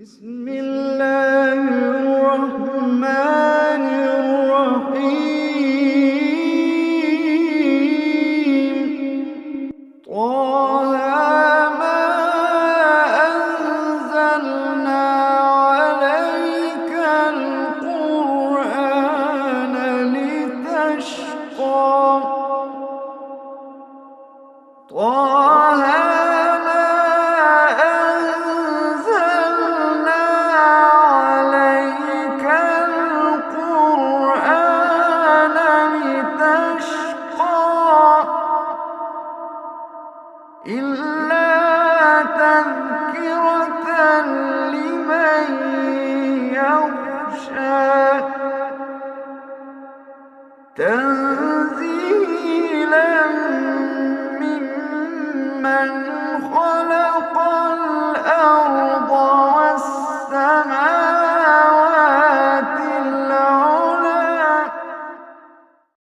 بسم الله الرحمن الرحيم. طه ما أنزلنا عليك القرآن لتشقى. طه ما أنزلنا عليك القرآن لتشقى إلا تذكرة لمن يخشى تنزيلا